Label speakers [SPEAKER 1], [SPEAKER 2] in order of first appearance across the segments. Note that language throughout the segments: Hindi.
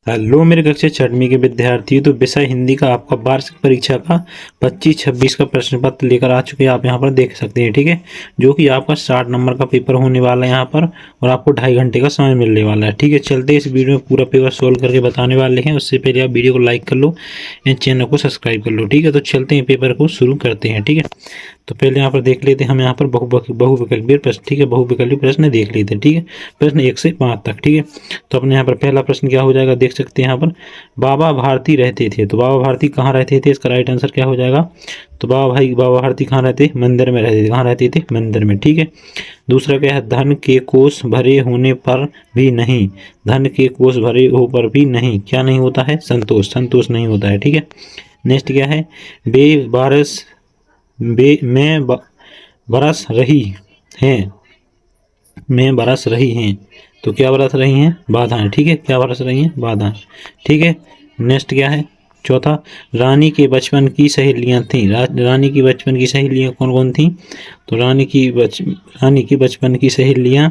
[SPEAKER 1] हेलो मेरे कक्षा 6वीं के विद्यार्थियों, तो विषय हिंदी का आपका वार्षिक परीक्षा का 25-26 का प्रश्न पत्र लेकर आ चुके हैं। आप यहाँ पर देख सकते हैं, ठीक है, जो कि आपका 60 नंबर का पेपर होने वाला है यहाँ पर, और आपको 2.5 घंटे का समय मिलने वाला है। ठीक है, चलते इस वीडियो में पूरा पेपर सोल्व करके बताने वाले हैं। उससे पहले आप वीडियो को लाइक कर लो एंड चैनल को सब्सक्राइब कर लो। ठीक है, तो चलते हैं पेपर को शुरू करते हैं। ठीक है, तो पहले यहाँ पर देख लेते हैं हम यहाँ पर बहुविकल्पीय प्रश्न। ठीक है, बहुविकल्पीय प्रश्न देख लेते हैं। ठीक है, प्रश्न 1 से 5 तक। ठीक है, तो अपने यहाँ पर पहला प्रश्न क्या हो जाएगा, देख सकते हैं यहाँ पर, बाबा भारती रहते थे। तो बाबा भारती कहाँ रहते थे, इसका राइट आंसर क्या हो जाएगा। तो बाबा भारती कहाँ रहते, मंदिर में रहते थे। कहाँ रहते थे, मंदिर में। ठीक है, दूसरा क्या है, धन के कोष भरे होने पर भी नहीं, धन के कोष भरे हो पर भी नहीं, क्या नहीं होता है, संतोष, संतोष नहीं होता है। ठीक है, नेक्स्ट क्या है, मैं बरस रही हैं, में बरस रही हैं। तो क्या बरस रही हैं, बाधाएं। ठीक है, क्या बरस रही हैं, बाधाएं। ठीक है, नेक्स्ट क्या है, चौथा, रानी के बचपन की सहेलियां थीं। रानी की बचपन की सहेलियां कौन कौन थीं। तो रानी की बचपन की सहेलियां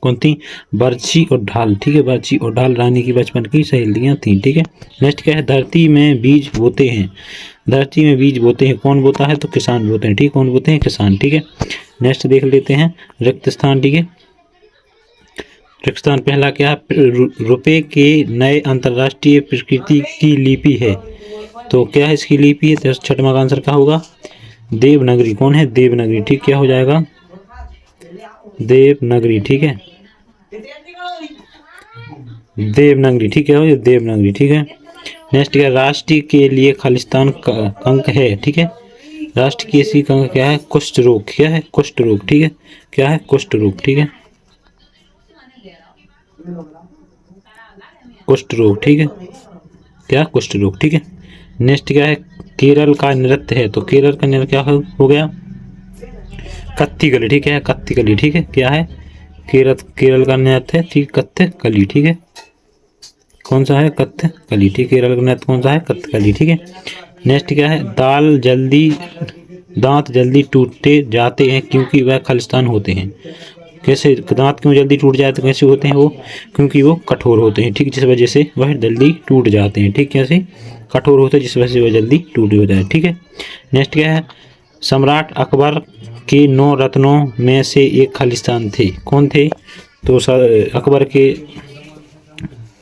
[SPEAKER 1] कौन थी, बर्छी और ढाल। ठीक है, बर्छी और ढाल रानी की बचपन की सहेलियां थीं। ठीक है, नेक्स्ट क्या है, धरती में बीज बोते हैं। धरती में बीज बोते हैं, कौन बोता है, तो किसान बोते हैं। ठीक, कौन बोते हैं, किसान। ठीक है, नेक्स्ट देख लेते हैं, रिक्त स्थान। ठीक है, रिक्त स्थान पहला क्या है, रुपए के नए अंतरराष्ट्रीय प्रकृति की लिपि है। तो क्या है इसकी लिपि है, तो 6वां का आंसर क्या होगा, देवनागरी। कौन है, देवनागरी। ठीक, क्या हो जाएगा, देवनागरी। ठीक है, देवनागरी। ठीक है, देवनागरी। ठीक है, नेक्स्ट क्या, राष्ट्र के लिए खालिस्तान का अंक है। ठीक है, राष्ट्र की इसी का क्या है, कुष्ठ रोग। क्या है, कुष्ठ रोग। ठीक है, क्या है, कुष्ठ रोग। ठीक है, कुष्ठ रोग। ठीक है, क्या, कुष्ठ रोग। ठीक है, नेक्स्ट क्या है, केरल का नृत्य है। तो केरल का नृत्य क्या हो गया, कथकली। ठीक है, कथकली। ठीक है, क्या है, केरल का नृत्य है, ठीक, कथकली। ठीक है, कौन सा है, कथकली। ठीक, केरल का नृत्य कौन सा है, कथकली। ठीक है, नेक्स्ट क्या है, दांत जल्दी टूटते जाते हैं क्योंकि वह खालिस्तान होते हैं। कैसे, दांत क्यों जल्दी टूट जाते हैं, कैसे होते हैं वो, क्योंकि वो कठोर होते हैं। ठीक, जिस वजह से वह जल्दी टूट जाते हैं। ठीक, कैसे, कठोर होते हैं जिस वजह से वह जल्दी टूट हो जाए। ठीक है, नेक्स्ट क्या है, सम्राट अकबर के 9 रत्नों में से एक खालिस्तान थे। कौन थे, तो अकबर के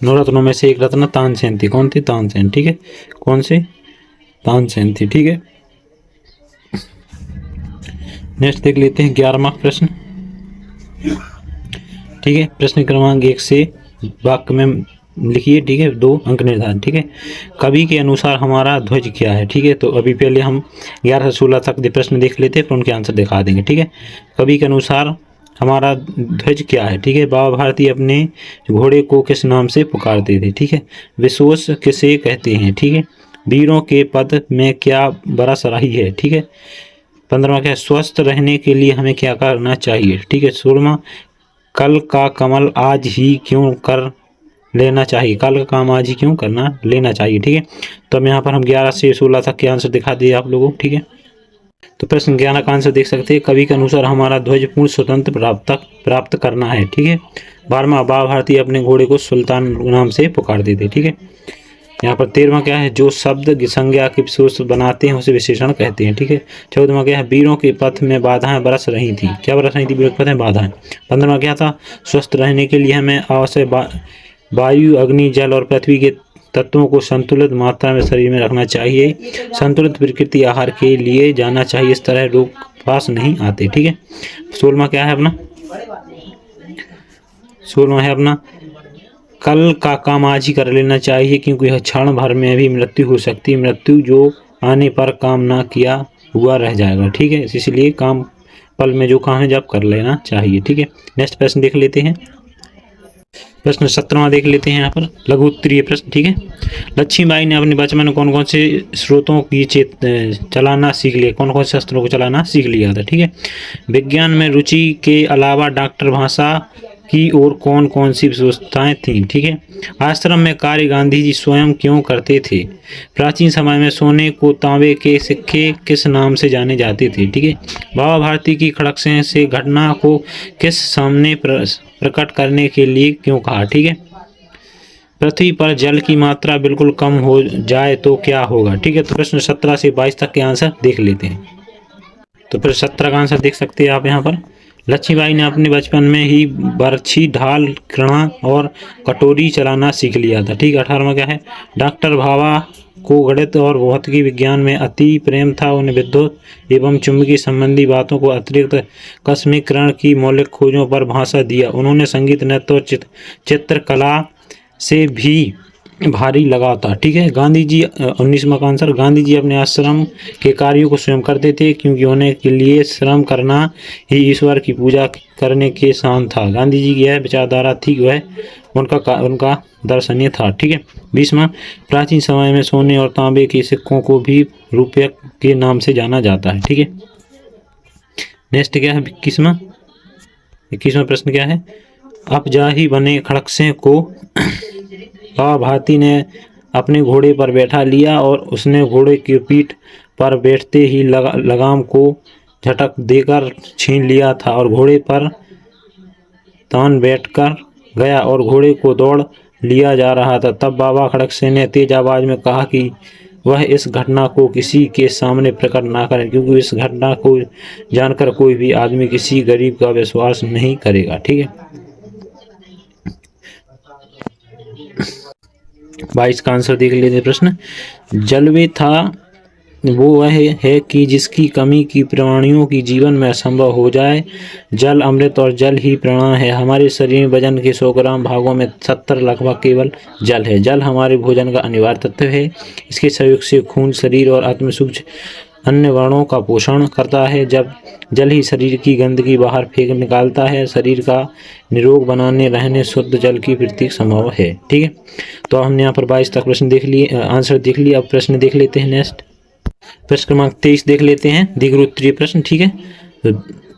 [SPEAKER 1] 9 रत्नों में से एक रत्न तानसेन थे। कौन थे, तानसेन। ठीक है, कौन से, तानसेन थे। ठीक है, नेक्स्ट देख लेते हैं 11वां प्रश्न। ठीक है, प्रश्न क्रमांक 1 से वाक्य में लिखिए। ठीक है, 2 अंक निर्धारण। ठीक है, कवि के अनुसार हमारा ध्वज क्या है। ठीक है, तो अभी पहले हम 11 से 16 तक प्रश्न देख लेते हैं, फिर उनके आंसर दिखा देंगे। ठीक है, कवि के अनुसार हमारा ध्वज क्या है। ठीक है, बाबा भारती अपने घोड़े को किस नाम से पुकारते थे। ठीक है, विशोष किसे कहते हैं। ठीक है, वीरों के पद में क्या बरस रही है। ठीक है, 15वां क्या है, स्वस्थ रहने के लिए हमें क्या करना चाहिए। ठीक है, 16वां, कल का कमल आज ही क्यों कर लेना चाहिए। कल का काम आज ही क्यों करना लेना चाहिए। ठीक है, तो अब यहाँ पर हम 11 से 16 तक के आंसर दिखा दिए आप लोगों को। ठीक है, तो प्रश्न 11 का आंसर देख सकते हैं, कवि के अनुसार हमारा ध्वज पूर्ण स्वतंत्र प्राप्त करना है। ठीक है, 12वां, बाबा भारती अपने घोड़े को सुल्तान नाम से पुकारते थे। ठीक है, यहाँ पर 13वां क्या है, जो शब्द संज्ञा के विशेष बनाते हैं उसे विशेषण कहते हैं। ठीक है, 14वां क्या है, वीरों के पथ में बाधाएं बरस रही थी। क्या बरस रही थी, वीरों के पथ में बाधाएं। 15वां क्या था, स्वस्थ रहने के लिए हमें आवश्यक वायु, अग्नि, जल और पृथ्वी के तत्वों को संतुलित मात्रा में शरीर में रखना चाहिए। संतुलित प्रकृति आहार के लिए जाना चाहिए, इस तरह रोग पास नहीं आते। ठीक है, 16वां क्या है अपना, 16वां है अपना, कल का काम आज ही कर लेना चाहिए क्योंकि यह क्षण भर में भी मृत्यु हो सकती है। मृत्यु जो आने पर काम ना किया हुआ रह जाएगा। ठीक है, इसलिए काम पल में जो काम है जब कर लेना चाहिए। ठीक है, नेक्स्ट प्रश्न देख लेते हैं, प्रश्न 17वां देख लेते हैं यहाँ पर, लघु उत्तरीय प्रश्न। ठीक है, लक्ष्मीबाई ने अपने बचपन में कौन कौन से स्रोतों की चलाना सीख लिया, कौन कौन से शस्त्रों को चलाना सीख लिया था। ठीक है, विज्ञान में रुचि के अलावा डॉक्टर भाषा की और कौन कौन सी विशेषताएं थीं। ठीक है, आश्रम में कार्य गांधी जी स्वयं क्यों करते थे। प्राचीन समय में सोने को तांबे के सिक्के किस नाम से जाने जाते थे। ठीक है, बाबा भारती की खड़क से घटना को किस सामने प्रकट करने के लिए क्यों कहा। ठीक है, पृथ्वी पर जल की मात्रा बिल्कुल कम हो जाए तो क्या होगा। ठीक है, तो प्रश्न 17 से 22 तक के आंसर देख लेते हैं। तो फिर 17 का आंसर देख सकते हैं आप यहाँ पर। लक्ष्मीबाई ने अपने बचपन में ही बर्छी, ढाल, कृणा और कटोरी चलाना सीख लिया था। ठीक है, 18वां क्या है। डॉक्टर भाभा को गणित और भौतिकी विज्ञान में अति प्रेम था। उन्हें विद्युत एवं चुंबकीय संबंधी बातों को अतिरिक्त कस्मीकरण की मौलिक खोजों पर भाषा दिया। उन्होंने संगीत, नृत्य और चित्रकला से भी भारी लगाव था। ठीक है, गांधी जी 19वां का आंसर। गांधी जी अपने आश्रम के कार्यों को स्वयं करते थे क्योंकि उन्हें के लिए श्रम करना ही ईश्वर की पूजा करने के समान था। गांधी जी की यह विचारधारा थी, वह उनका दर्शनीय था। ठीक है, 20वां। प्राचीन समय में सोने और तांबे के सिक्कों को भी रुपये के नाम से जाना जाता है। ठीक है, नेक्स्ट क्या है 21वां प्रश्न क्या है। अपजाही बने खड़गसिंह को भाती ने अपने घोड़े पर बैठा लिया और उसने घोड़े की पीठ पर बैठते ही लगाम को झटक देकर छीन लिया था और घोड़े पर तान बैठकर गया और घोड़े को दौड़ लिया जा रहा था। तब बाबा खड़गसिंह ने तेज आवाज में कहा कि वह इस घटना को किसी के सामने प्रकट ना करें, क्योंकि इस घटना को जानकर कोई भी आदमी किसी गरीब का विश्वास नहीं करेगा। ठीक है, 22 का आंसर देख लेते प्रश्न। जलवे था वो वह है कि जिसकी कमी की प्राणियों की जीवन में असंभव हो जाए। जल अमृत और जल ही प्राण है। हमारे शरीर में वजन के 100 ग्राम भागों में 70 लगभग केवल जल है। जल हमारे भोजन का अनिवार्य तत्व है। इसके सहयोग से खून, शरीर और आत्म सूक्ष्म अन्य वर्णों का पोषण करता है। जब जल ही शरीर की गंदगी बाहर फेंक निकालता है। शरीर का निरोग बनाने रहने शुद्ध जल की प्रतीक संभव है। ठीक है, तो हमने यहाँ पर 22 तक प्रश्न देख लिए, आंसर देख लिए। अब प्रश्न देख लेते हैं नेक्स्ट। प्रश्न क्रमांक 23 देख लेते हैं, दीर्घ उत्तरीय प्रश्न। ठीक है, तो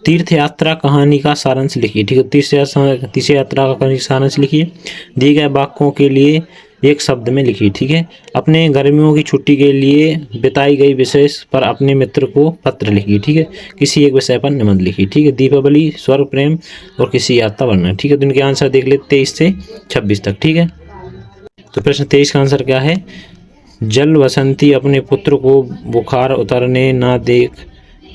[SPEAKER 1] तीर्थ यात्रा कहानी का सारांश लिखिए। ठीक है, तीर्थ यात्रा का कहानी सारांश लिखिए। दिए गए वाक्यों के लिए एक शब्द में लिखिए। ठीक है, अपने गर्मियों की छुट्टी के लिए बिताई गई विशेष पर अपने मित्र को पत्र लिखिए। ठीक है, किसी एक विषय पर निबंध लिखिए। ठीक है, दीपावली, स्वर्ग, प्रेम और किसी यात्रा वर्णन। ठीक है, तो इनके आंसर देख लेते 23 से 26 तक। ठीक है, तो प्रश्न 23 का आंसर क्या है। जल बसंती अपने पुत्र को बुखार उतरने न देख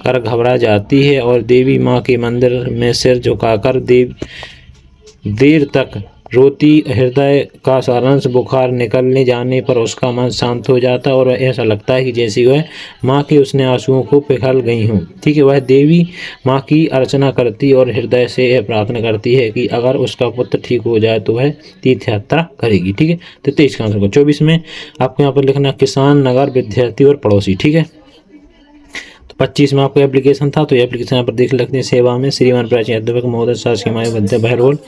[SPEAKER 1] कर घबरा जाती है और देवी माँ के मंदिर में सिर झुकाकर देर तक रोती। हृदय का सारांश, बुखार निकलने जाने पर उसका मन शांत हो जाता और ऐसा लगता है कि जैसे वह माँ के उसने आंसुओं को पिघल गई हूँ। ठीक है, वह देवी माँ की अर्चना करती और हृदय से यह प्रार्थना करती है कि अगर उसका पुत्र ठीक हो जाए तो वह तीर्थ यात्रा करेगी। ठीक है, तो 23 का आंसर को 24 में आपको यहाँ पर लिखना किसान, नगर, विद्यार्थी और पड़ोसी। ठीक है, 25 में आपको एप्लीकेशन था, तो ये एप्लीकेशन यहाँ पर देख लगते हैं। सेवा में श्रीमान प्राचीन अध्यापक महोदय शासकीय माय मध्य बहरौल,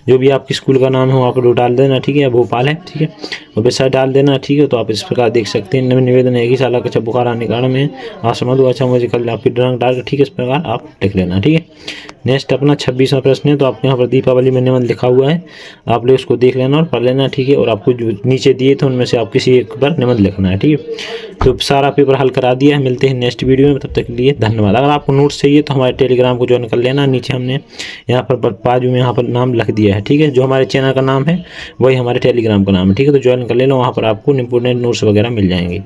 [SPEAKER 1] जो भी आपकी स्कूल का नाम हो आप लोग डाल देना। ठीक है, भोपाल है। ठीक है, और विषय डाल देना। ठीक है, तो आप इस प्रकार देख सकते हैं। निवेदन है कि साला कच्चा बुखार आने कारण में आसमधु अच्छा मुझे कल आपकी ड्राइंग डाल। ठीक है, इस प्रकार आप लिख लेना। ठीक है, नेक्स्ट अपना 26वां प्रश्न है, तो आपके यहाँ पर दीपावली में निबंध लिखा हुआ है, आप लोग उसको देख लेना और पढ़ लेना। ठीक है, और आपको जो नीचे दिए थे उनमें से आप किसी एक पर निबंध लिखना है। ठीक है, तो सारा पेपर हल करा दिया है। मिलते हैं नेक्स्ट वीडियो में, तब तक के लिए धन्यवाद। अगर आपको नोट्स चाहिए तो हमारे टेलीग्राम को ज्वाइन कर लेना। नीचे हमने यहाँ पर बाजू में यहाँ पर नाम लिख दिया है। ठीक है, जो हमारे चैनल का नाम है वही हमारे टेलीग्राम का नाम है। ठीक है, तो ज्वाइन कर लेना, वहाँ पर आपको इंपोर्टेंट नोट्स वगैरह मिल जाएंगे।